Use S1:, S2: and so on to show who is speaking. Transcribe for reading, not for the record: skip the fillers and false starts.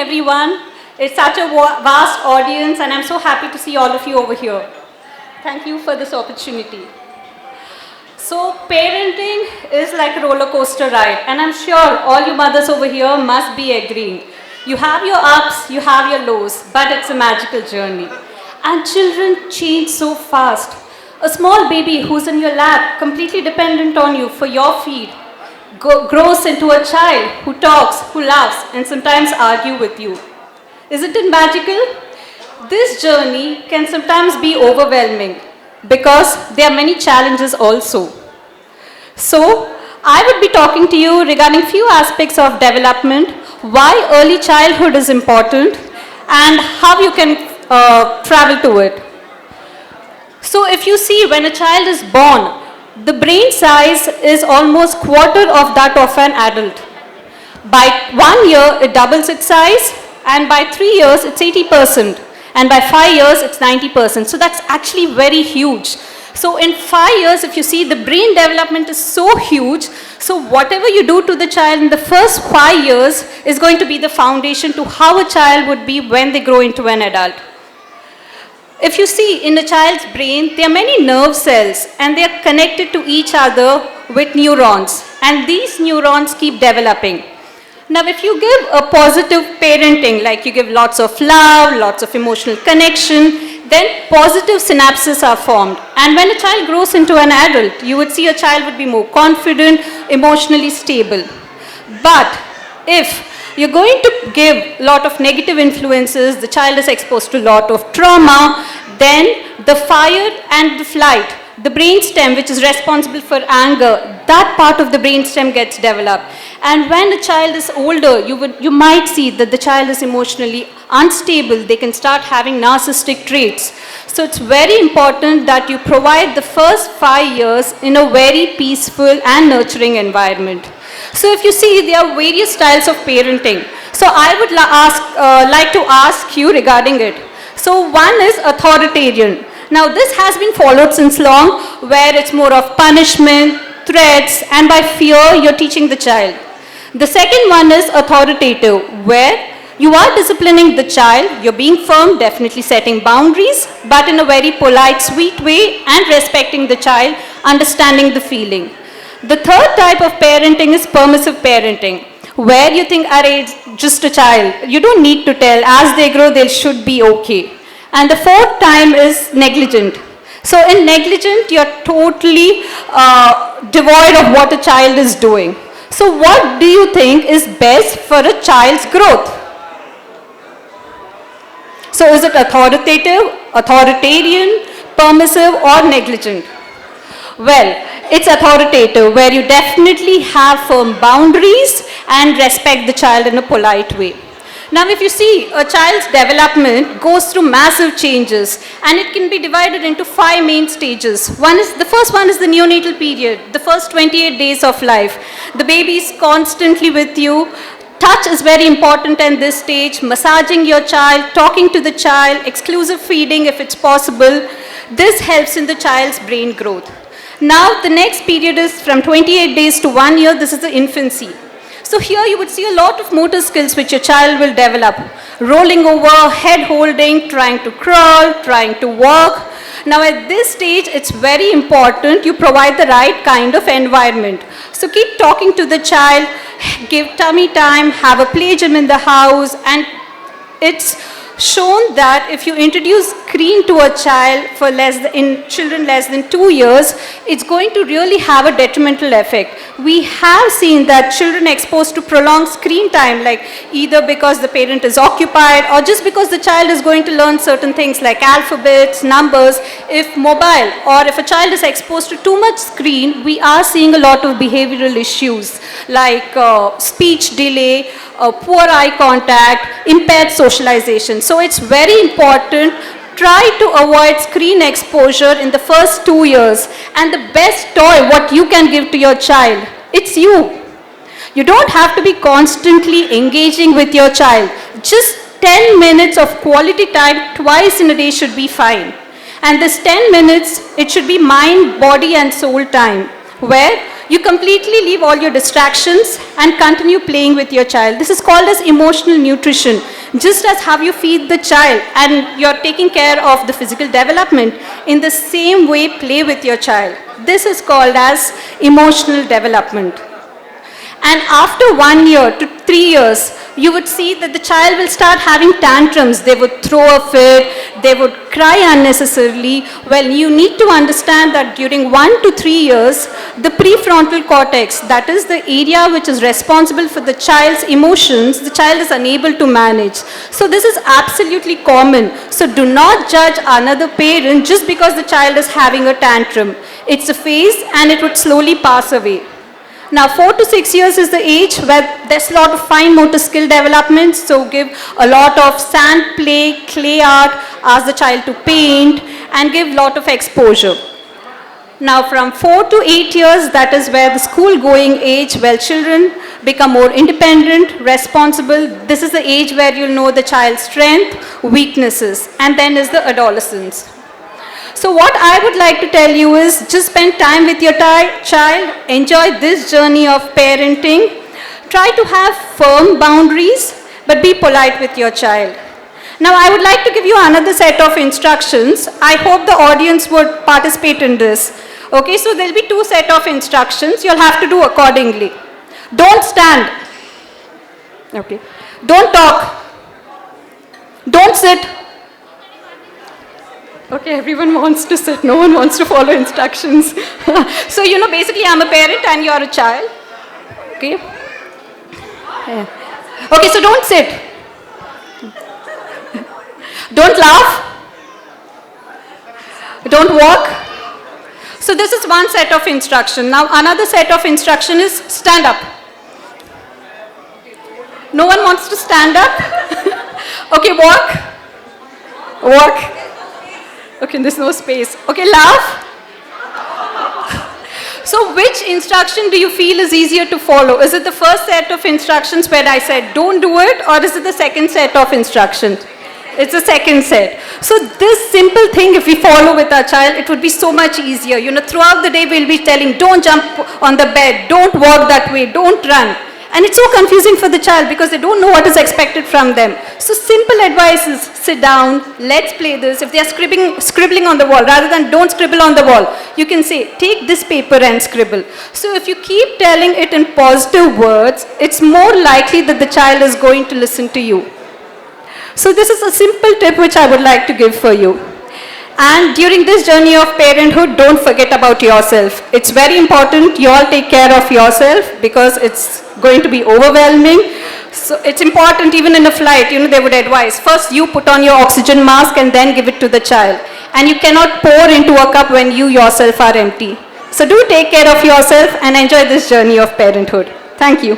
S1: everyone. It's such a vast audience, and I'm so happy to see all of you over here. Thank you for this opportunity. So, parenting is like a roller coaster ride, and I'm sure all you mothers over here must be agreeing. You have your ups, you have your lows, but it's a magical journey. And children change so fast. A small baby who's in your lap, completely dependent on you for your feed, grows into a child who talks, who laughs, and sometimes argue with you. Isn't it magical? This journey can sometimes be overwhelming because there are many challenges also. So, I would be talking to you regarding few aspects of development, why early childhood is important, and how you can travel to it. So, if you see when a child is born, the brain size is almost quarter of that of an adult. By 1 year, it doubles its size, and by 3 years, it's 80%, and by 5 years, it's 90%. So that's actually very huge. So in 5 years, if you see, the brain development is so huge, so whatever you do to the child in the first 5 years is going to be the foundation to how a child would be when they grow into an adult. If you see in a child's brain, there are many nerve cells and they are connected to each other with neurons, and these neurons keep developing. Now, if you give a positive parenting, like you give lots of love, lots of emotional connection, then positive synapses are formed. And when a child grows into an adult, you would see a child would be more confident, emotionally stable. But if you're going to give a lot of negative influences, the child is exposed to a lot of trauma, then the fight and the flight, the brainstem which is responsible for anger, that part of the brainstem gets developed. And when a child is older, you might see that the child is emotionally unstable. They can start having narcissistic traits. So it's very important that you provide the first 5 years in a very peaceful and nurturing environment. So if you see, there are various styles of parenting. So I would like to ask you regarding it. So one is authoritarian. Now this has been followed since long, where it's more of punishment, threats, and by fear you're teaching the child. The second one is authoritative, where you are disciplining the child, you're being firm, definitely setting boundaries, but in a very polite, sweet way, and respecting the child, understanding the feeling. The third type of parenting is permissive parenting, where you think, it's just a child, you don't need to tell, as they grow they should be okay. And the fourth time is negligent. So in negligent, you're totally devoid of what a child is doing. So what do you think is best for a child's growth? So is it authoritative, authoritarian, permissive, or negligent? Well, it's authoritative, where you definitely have firm boundaries and respect the child in a polite way. Now, if you see, a child's development goes through massive changes, and it can be divided into 5 main stages. The first one is the neonatal period, the first 28 days of life. The baby is constantly with you. Touch is very important in this stage, massaging your child, talking to the child, exclusive feeding if it's possible. This helps in the child's brain growth. Now, the next period is from 28 days to 1 year. This is the infancy. So here you would see a lot of motor skills which your child will develop. Rolling over, head holding, trying to crawl, trying to walk. Now at this stage, it's very important you provide the right kind of environment. So keep talking to the child, give tummy time, have a play gym in the house, and it's shown that if you introduce screen to a child in children less than 2 years, it's going to really have a detrimental effect. We have seen that children exposed to prolonged screen time, like either because the parent is occupied or just because the child is going to learn certain things like alphabets, numbers. If mobile or if a child is exposed to too much screen, we are seeing a lot of behavioral issues like speech delay, poor eye contact, impaired socialization. So it's very important, try to avoid screen exposure in the first 2 years. And the best toy what you can give to your child, it's you. You don't have to be constantly engaging with your child. Just 10 minutes of quality time twice in a day should be fine. And this 10 minutes, it should be mind, body and soul time, where You completely leave all your distractions and continue playing with your child. This is called as emotional nutrition. Just as how you feed the child and you're taking care of the physical development, in the same way play with your child. This is called as emotional development. And after 1 year to 3 years, you would see that the child will start having tantrums. They would throw a fit, they would cry unnecessarily. Well, you need to understand that during 1 to 3 years, the prefrontal cortex, that is the area which is responsible for the child's emotions, the child is unable to manage. So this is absolutely common. So do not judge another parent just because the child is having a tantrum. It's a phase and it would slowly pass away. Now 4 to 6 years is the age where there's a lot of fine motor skill development, so give a lot of sand play, clay art, ask the child to paint and give a lot of exposure. Now from 4 to 8 years, that is where the school going age, where children become more independent, responsible. This is the age where you'll know the child's strength, weaknesses, and then is the adolescence. So what I would like to tell you is just spend time with your child, enjoy this journey of parenting, try to have firm boundaries, but be polite with your child. Now I would like to give you another set of instructions. I hope the audience would participate in this. Okay, so there will be 2 sets of instructions. You'll have to do accordingly. Don't stand. Okay. Don't talk. Don't sit. Okay, everyone wants to sit. No one wants to follow instructions. So, basically I'm a parent and you're a child. Okay. Yeah. Okay, so don't sit. Don't laugh. Don't walk. So this is one set of instruction. Now another set of instruction is stand up. No one wants to stand up? Okay, walk. Walk. Okay, there's no space. Okay, laugh. So which instruction do you feel is easier to follow? Is it the first set of instructions where I said don't do it, or is it the second set of instructions? It's the second set. So this simple thing, if we follow with our child, it would be so much easier. Throughout the day we'll be telling, don't jump on the bed, don't walk that way, don't run. And it's so confusing for the child because they don't know what is expected from them. So simple advice is sit down, let's play this. If they are scribbling on the wall, rather than don't scribble on the wall, you can say, take this paper and scribble. So if you keep telling it in positive words, it's more likely that the child is going to listen to you. So this is a simple tip which I would like to give for you. And during this journey of parenthood, don't forget about yourself. It's very important you all take care of yourself because it's going to be overwhelming. So it's important even in a flight, they would advise, first you put on your oxygen mask and then give it to the child. And you cannot pour into a cup when you yourself are empty. So do take care of yourself and enjoy this journey of parenthood. Thank you.